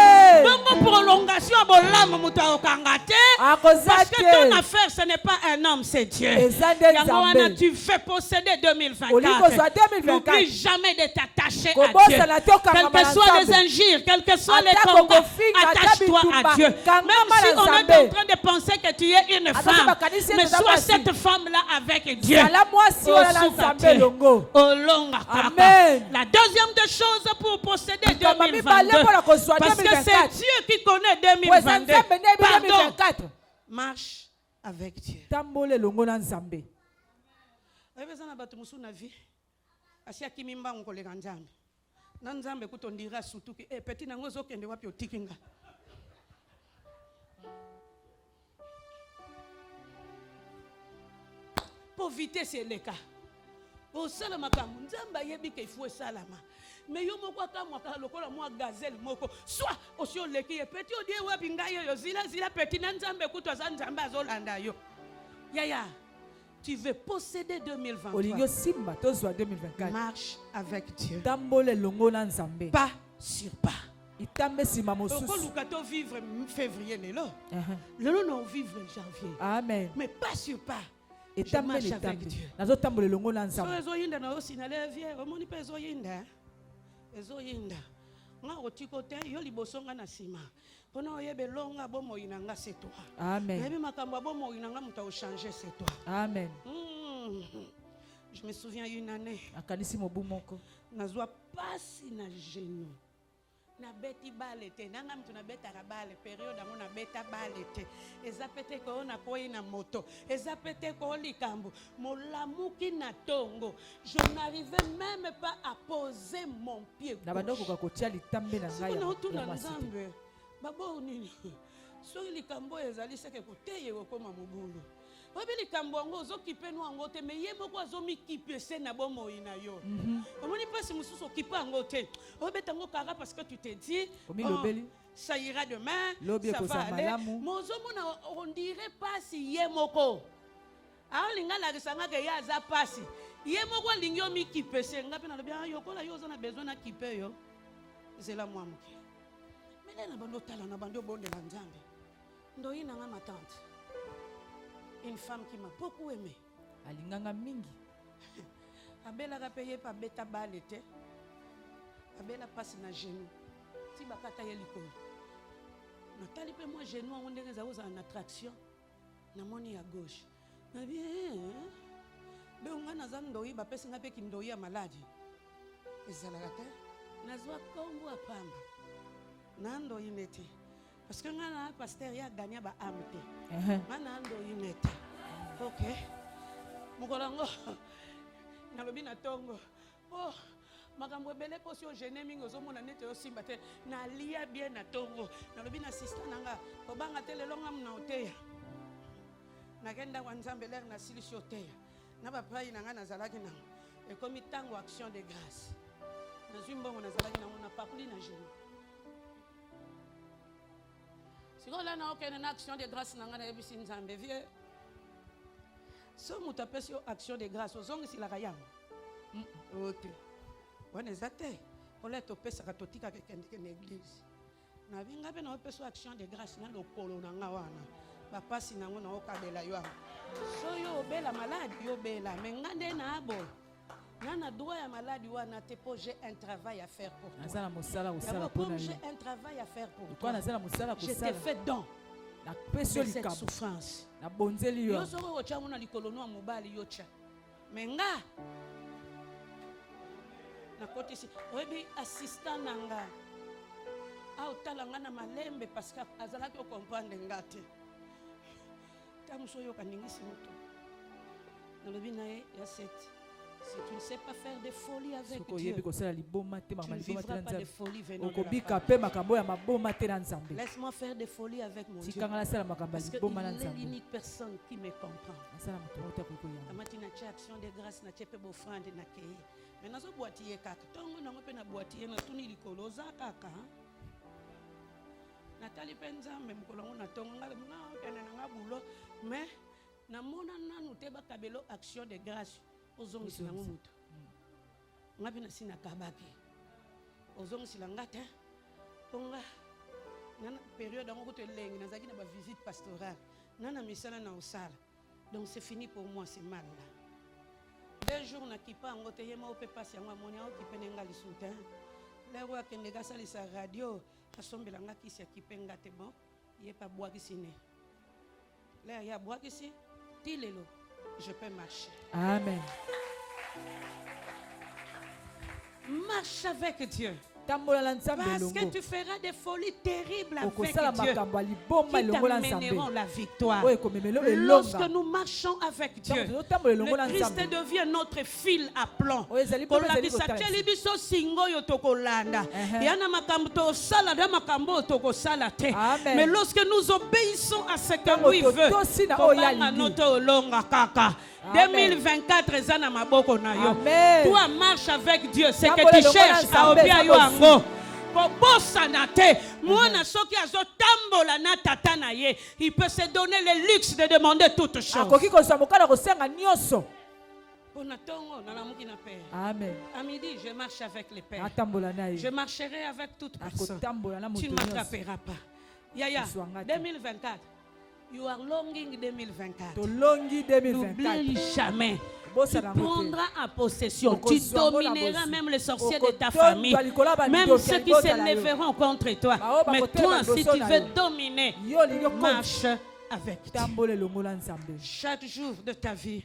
Bango prolongation bolam muta okanga te. Parce que ton affaire ce n'est pas un homme, c'est Dieu. Yango wana tu fais posséder 2024. N'oublie jamais de t'attacher à Dieu. Quels que soient les injures, quels que soient les combats, attache-toi à Dieu. Même si on est en train de penser que tu es une femme, mais sois cette femme-là avec Dieu. Amen. La deuxième des choses pour posséder 2022, parce que c'est Dieu qui connaît 2022. Pardon. Marche avec Dieu. Pauvreté c'est le cas. Au salama kamu nzamba yebi ke faut salama. Mais yo moko akamwa ka lokola mwa gazelle moko. Soit osio leki e petit odie wapi ngayo yo zila petit na nzambe kutwa za nzamba azolanda yo. Yaya, tu veux posséder 2023. Marche avec Dieu. Pas sur pas. Pourquoi vivre février lelo? Lelo non vivre janvier. Amen. Mais pas sur pas. Je marche avec Dieu. Amen. Je me souviens une année. Nazwa passe na genou. na beti balete nanga mtu na beta kabale période ngo na beta balete ezapete ko na koyi na moto ezapete ko likambo molamuki na tongo je n'arrivais même pas à poser mon pied na bandoko ka kotia litambe na ngai ya nzambe babo nini so likambo ezali seke koteye kokoma mobulu obi likambo ngo ozokipe no ngo te me ye moko azomikipe se na bomoi na yo omoni pasi mususu kipa ngo te obeta ngo kara parce que tu te dis ça ira demain ça va aller mozo mona on dirait pas si ye moko alinga la risanga ke ya za pasi ye moko lingi omikipe se ngapi na lobia yo kola yo zona besoin na kipe yo zela mwamuke mele na bando tala na bando bonde la nzambe ndo ina nga ma tante. Une femme qui m'a beaucoup aimé. Alinganga mingi. Abela ka payer pa beta balete. Abela passe na genou. Ti bakata ye likolo. Natali pe moi genou on ndenge za oza en attraction. Na moni ya gauche. Na bien. Be unga na zandoi ba pesi nga pe kindoi ya maladi. Ezala ka te. Nazwa kombo apamba. Nando imete. Parce que ngana pasteur ya gagné ba amte. Ngana ndo yinete. OK. Mukolango. Nalobi na tongo. Oh, makambo bele posio gêné mingo zo mona nete yo simba te. Na lia bien na tongo. Nalobi na sister nanga. Obanga tele longa mna oteya. Na kenda kwa nzambe ler na silisi oteya. Na ba pai nanga na zalaki na. E komi tango action de grâce. Na zimbongo na zalaki na na pakuli na genou. Si on a une action de grâce, on a une vieux. Si on a une action de grâce, on a une action de grâce. On est athée. On est topé sa catholique avec une église. On a une action de grâce. On a une action papa si nango na okade la yo. So yo bela malade yo bela mais ngande na abo. Nana droit ya malade wana te poser un travail à faire pour toi. Azala musala usala pour j'ai un travail à faire pour toi. Azala musala je t'ai fait don. Na peso cette souffrance. Na bonzeli yo. Yo soko ocha mona likolo no mobali yo cha. Menga. Na côté si obi assistant nanga. A otalanga na malembe parce que azala ko comprendre ngate. Tamuso yo kaningisi moto. Na lobi nae ya 7. Si tu ne sais pas faire des folies avec Dieu, tu ne vivras pas de folie venant de la part. Laisse-moi faire des folies avec mon Dieu. Parce qu'il est l'unique personne qui me comprend. Action de grâce na chepe bofrande na keye. Mais nazo boitier kaka. Tongo na ngope na boitier na tuni likolo za kaka. Natali penza même kolongo na tongo ngale na kene na bulo mais na mona nanu te ba kabelo action de grâce. Ozongi silango mutu ngapi na sina kabaki ozongi silangata ponga nana période ngo to lengi nazaki na ba visite pastorale nana misala na osala donc c'est fini pour moi c'est mal là 2 jours na kipa ngo te yema ope passe yango amoni au kipenenga lisuta le roi kende ga salisa radio asombela ngaki si kipenga te bon yepa bwaki sine le ya bwaki si tilelo je peux marcher. Amen. Marche avec Dieu. Parce que tu feras des folies terribles avec Dieu qui t'amèneront la victoire. Lorsque nous marchons avec Dieu, le Christ devient notre fil à plomb. Mais lorsque nous obéissons à ce que lui veut, 2024, toi marche avec Dieu. C'est que tu cherches à obéir à il peut se donner le luxe de demander toutes choses. Amen. À midi, je marche avec le Père. Je marcherai avec toute personne. Tu ne m'attraperas pas. Yaya, 2024. You are longing 2024. N'oublie jamais. Tu prendras en possession. Tu domineras même les sorciers de ta famille. Même ceux qui se lèveront contre toi. Mais toi, si tu veux dominer, marche avec Dieu. Chaque jour de ta vie,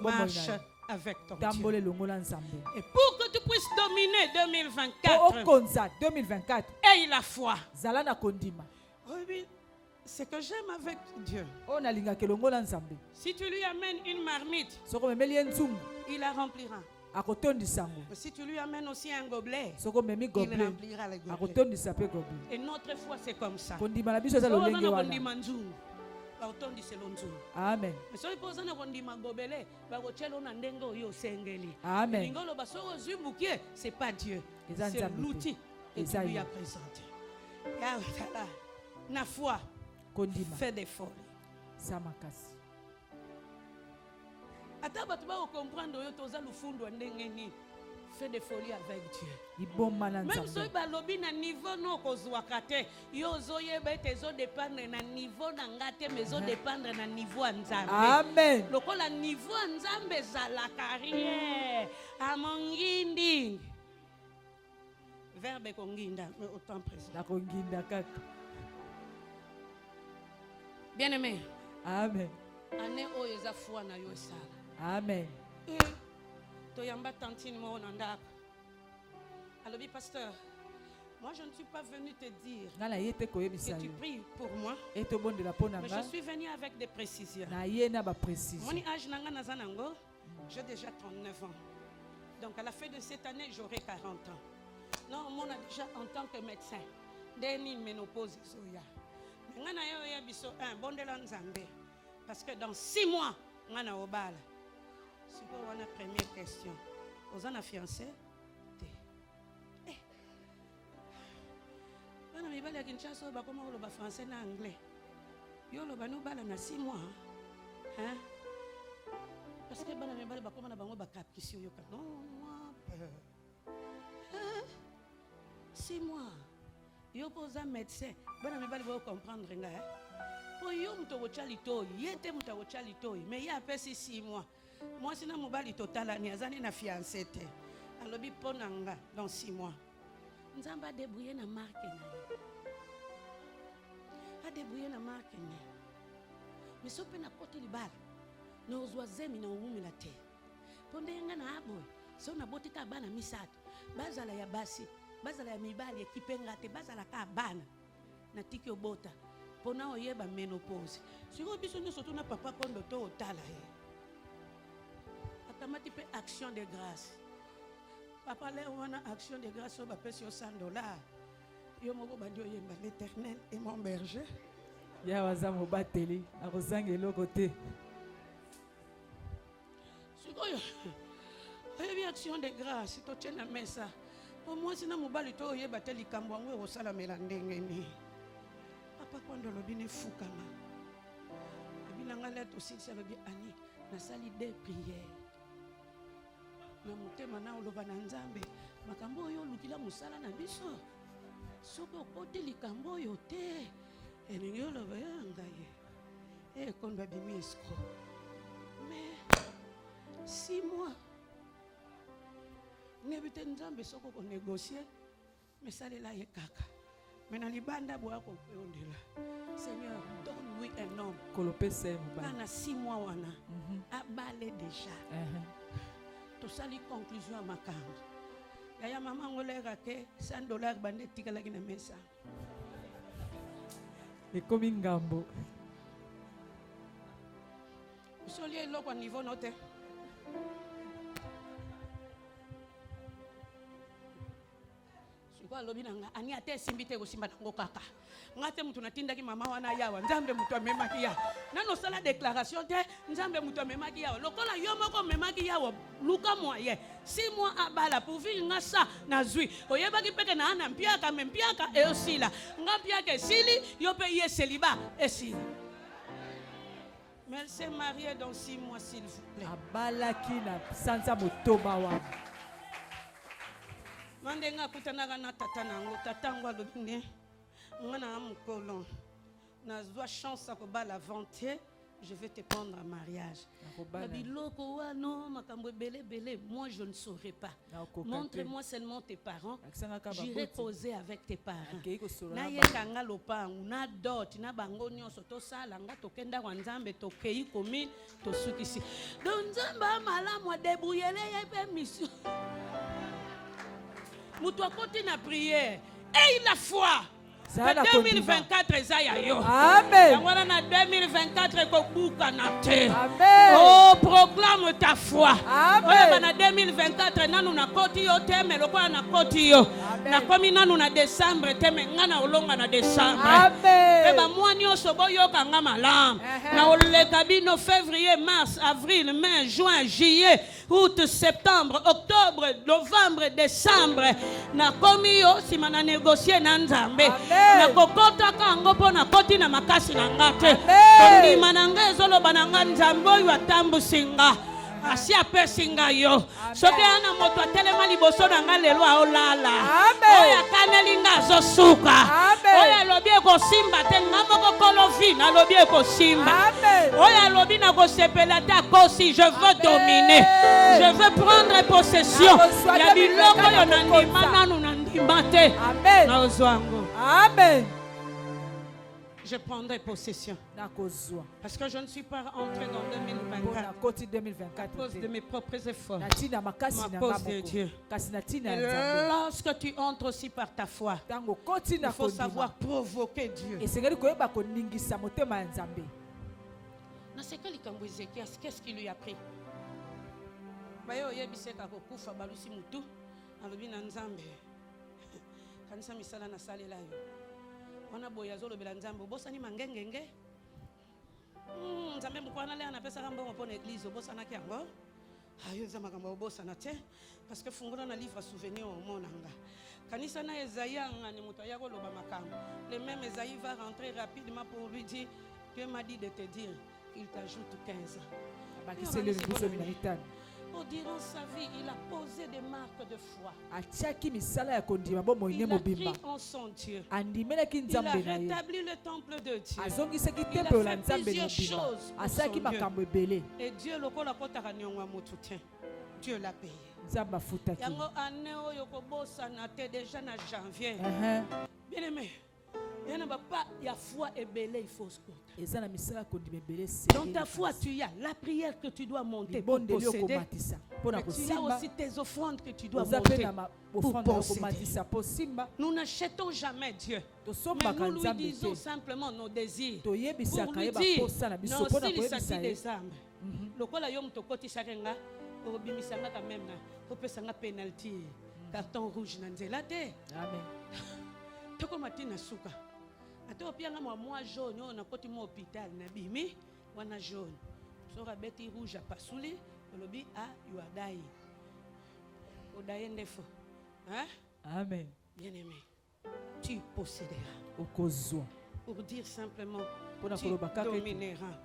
marche avec ton Dieu. Et pour que tu puisses dominer 2024. 2024. Aie la foi. Zalana kondima. Oui, ce que j'aime avec Dieu. Si tu lui amènes une marmite, il la remplira. Si tu lui amènes aussi un gobelet, il remplira le gobelet. Et notre foi, c'est comme ça. Amen. Amen. C'est pas Dieu, c'est l'outil que tu lui as présenté. Na foi, fais des folies. Fais des folies avec Dieu. Même si tu as un niveau non kozwakate, yo zoye bete zo dépendre na niveau na ngate mais zo dépendre na niveau nzambe. Amen. Lokola niveau nzambe za la carrière amongindi. Verbe konginda autant présent. La konginda kaka. Bien-aimé. Amen. Ane oyo za foi na yo sala. Amen. Toyamba tantine mo nanda. Alors, pasteur, moi je ne suis pas venu te dire que tu pries pour moi, mais je suis venu avec des précisions. Mon âge nanga nazanango, j'ai déjà 39 ans. Donc à la fin de cette année, j'aurai 40 ans. Non, on a déjà en tant que médecin, dernière ménopause soya. Ngana yo ya biso un bon de l'anzambe parce que dans 6 mois, ngana obala. C'est quoi la première question? Vous en avez fiancé? Bana mibali ya Kinshasa ba koma lo ba français na anglais. Yo lo ba no bala na 6 mois. Hein? Parce que bana mibali ba koma na bango ba capricieux yo ka. Non, moi. 6 mois. Yo poza médecin. Bana mibali ba comprendre nga. Po yo mto go chalito, yete mto go chalito, mais ya pesi 6 mois. Moi sina mobali total ni azani na fiancé te. Alobi ponanga dans 6 mois. Nzamba débrouiller na marque na. A débrouiller na marque na. Mais so pe na côté libala. Na ozwa zemi na umumi na te. Ponde nga na abo. So na botika bana misato. Bazala ya basi, bazala ya mibali ekipenga te, bazala ka bana. Na tiki obota. Pona oyeba menopause. Siko biso nyoso tuna papa kondo to otala he. Akamati pe action de grâce. Papa là on a action de grâce on va payer $100. Yo moko bandio yemba l'Éternel est mon berger. Ya wazamu bateli akozange lokote. Sikoyo. Ayebi action de grâce to tena mesa. Pour moi sina mobali to yeba teli kambo ngwe osala melande ngeni. Papa kwando lobine fukama. Abinanga lettre aussi ça lobi ani na sali des prières. Na mutema na oloba na nzambe makambo oyo lukila musala na biso soko kote likambo oyo te elingi oloba ya ngaye kondo bimi escro mais 6 mois nebite nzambe soko ko négocier mais salela ye kaka mais na libanda bwa ko ondela Seigneur donne-lui un homme kolope semu bana 6 mois wana abale déjà to sali conclusion à makambo ya mama ngoleka ke $100 bande tikala kina mesa ekomi ngambo usoli eloko a niveau note siko alobi nanga ani ate simbite ko simba ngo kaka ngate mutu natinda ki mama wana yawa nzambe mutu amemaki ya nano sala déclaration te nzambe mutu amemaki yawa lokola yo moko memaki yawa luka moyen 6 mois abala pour vivre ngasa na zui oyebaki peke na ana mpiaka mempiaka e osila ngampiaka sili yo pe ye célibat esili. Mais c'est marié dans 6 mois s'il vous plaît. Abalaki na sansa motoba wa. Mandenga kutanaka na tata nango tatango alobine ngana amukolo nazwa chance à kobala vanter je vais te prendre en mariage. Biloko wano makambo belé belé moi je ne saurais pas. Montre-moi seulement tes parents. J'irai poser avec tes parents. Na yekanga lopangu na dot na bango nyonso to sala nga tokenda kwa nzambe tokei komi to sukisi. Donc nzamba malamu débrouiller ye pe mission. Mutu akoti na prière. Et la foi. 2024 eza ya yo. Amen. Yango na 2024 ko buka na te. Amen. Oh, proclame ta foi. Amen. Oya na 2024 nanu na koti yo teme lokola na koti yo. Na komi nanu na décembre teme ngana olonga na décembre. Amen. Eba mwani oso boyo kanga malam. Na oleka bino février, mars, avril, mai, juin, juillet, août, septembre, octobre, novembre, décembre. Na komi yo sima na négocier na Nzambe. Na kokota kango po na koti na makasi na ngate. Ndima na ngezo bananga Nzambe oyo atambusinga. Asi apesinga yo. Soki ana moto atelema liboso na nga lelo aolala. Oya kanelinga azosuka. Oya lobi ekosimba te nga moko kolovi na lobi ekosimba. Oya lobi na kosepela te akosi. Je veux dominer. Je veux prendre possession. Ya biloko yo na ndima nanu na ndima te. Na ozwango. Amen. Je prendrai possession. Parce que je ne suis pas entré dans 2024 à cause de mes propres efforts, à cause de Dieu. Et lorsque tu entres aussi par ta foi, il faut savoir provoquer Dieu. Qu'est-ce qui lui a pris? On a boya zolo belanzambo bosani mangengenge nzambe mukwana le anapesa kamba mpo na église bosana kyango ayo za makambo bosana te parce que fungula na livre souvenir au monanga kanisa na Esaïa ngani muto ya koloba makambo le même Esaïe va rentrer rapidement pour lui dire Dieu m'a dit de te dire il t'ajoute 15 ans. Durant sa vie, il a posé des marques de foi. Il a pris en son Dieu. Il a rétabli le temple de Dieu. Il a fait plusieurs choses pour son Dieu. Et Dieu Dieu l'a payé. Yango année oyo kobosana te déjà na janvier. Bien aimé. Il n'y a pas de foi et belé, il faut se dans ta foi, tu as la prière que tu dois monter pour posséder. Mais tu as aussi tes offrandes que tu dois monter pour posséder. Nous n'achetons jamais Dieu. Mais nous lui disons simplement nos désirs. Pour lui dire, non, s'il s'agit des âmes. Le quoi la yom tokoti sarenga, au bimisanga quand même, au pesanga penalty, carton rouge nanzelate. Amen. Toko matina suka. Ato pianga moi jaune on a côté mon hôpital na bimi wana jaune sora beti rouge pasuli lobi a you are dying odaye ndefo hein amen bien aimé tu posséderas okozwa pour dire simplement tu domineras.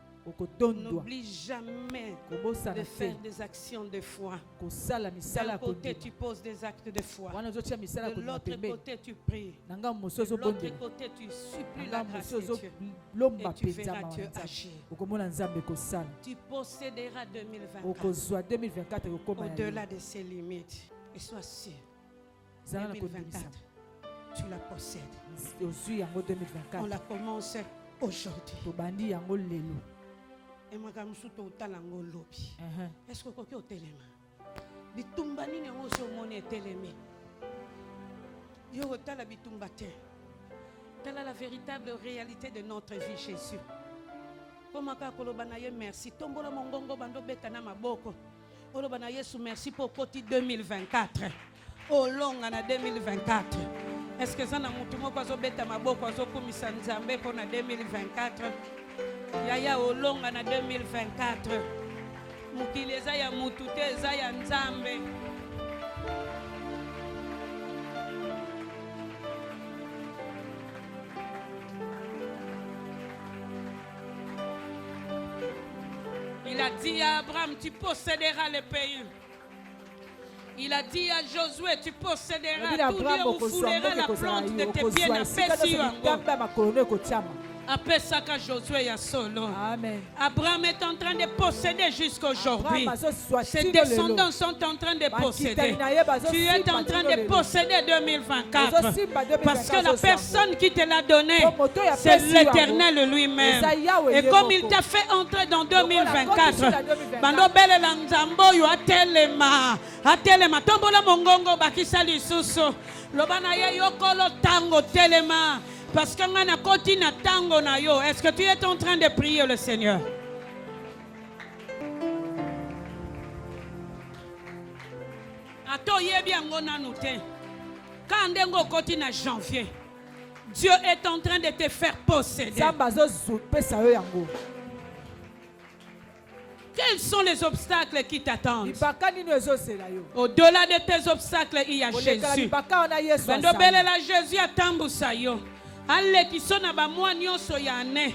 N'oublie jamais de faire des actions de foi. D'un côté, tu poses des actes de foi. De l'autre côté, tu pries. De l'autre côté, tu supplies la grâce de Dieu. Et tu verras Dieu agir. Tu posséderas 2024 au-delà de ses limites. Et sois sûr, 2024, tu la possèdes. On la commence aujourd'hui. Et ma gamusuto utalango lobi. Est-ce que kokyo telema? Bitumba nini ngoso mone telemi. Yo otala bitumba te. Telle est la véritable réalité de notre vie Jésus. Comme aka koloba na ye merci. Tombola mongongo bando beta na maboko. Koloba na Yesu merci pour koti 2024. Oh longa na 2024. Est-ce que ça na mutu moko azobeta maboko azokumisa Nzambe pour na 2024? Yaya olonga na 2024 mukili eza ya mutu te eza ya Nzambe. Il a dit à Abraham, tu posséderas le pays. Il a dit à Josué, tu posséderas tout lieu où fouleras la plante de tes pieds na pesi yango. Apesaka Josué ya solo. Amen. Abraham est en train de posséder jusqu'aujourd'hui. Ses descendants sont en train de posséder. Tu es en train de posséder 2024. Parce que la personne qui te l'a donné, c'est l'Éternel lui-même. Et comme il t'a fait entrer dans 2024, Bando bele la nzambo yo atelema tombola mongongo bakisa lisusu lobana ye yokolo tango telema. Parce que est-ce que tu es en train de prier le Seigneur? Janvier, Dieu est en train de te faire posséder. Quels sont les obstacles qui t'attendent? Au-delà de tes obstacles, il y a Jésus. Jésus a tambusayo. Alle qui sont na moi nyonso ya ne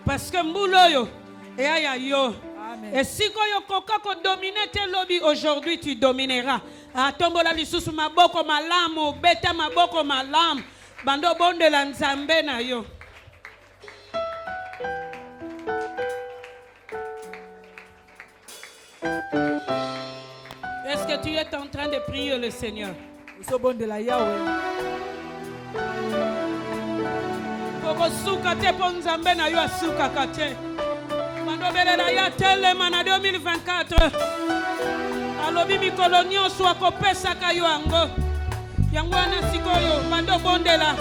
parce que mbuloyo et ayo et si koyo kokako dominer te lobby aujourd'hui tu domineras atombola lisusu maboko malamu beta maboko malamu bando bonde la nzambe na yo. Est-ce que tu es en train de prier le Seigneur? Suka te ponzambe na yo suka kate mandobela ya telema na 2024 alobi mikolonio so akopesa kayo ango yangwana sikoyo mando bondela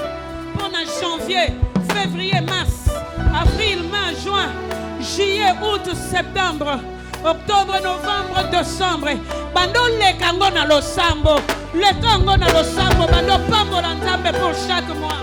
pona janvier février mars avril mai juin juillet août septembre octobre novembre décembre bando le kango na losambo le kango na losambo bando pambo la nzambe pour chaque mois.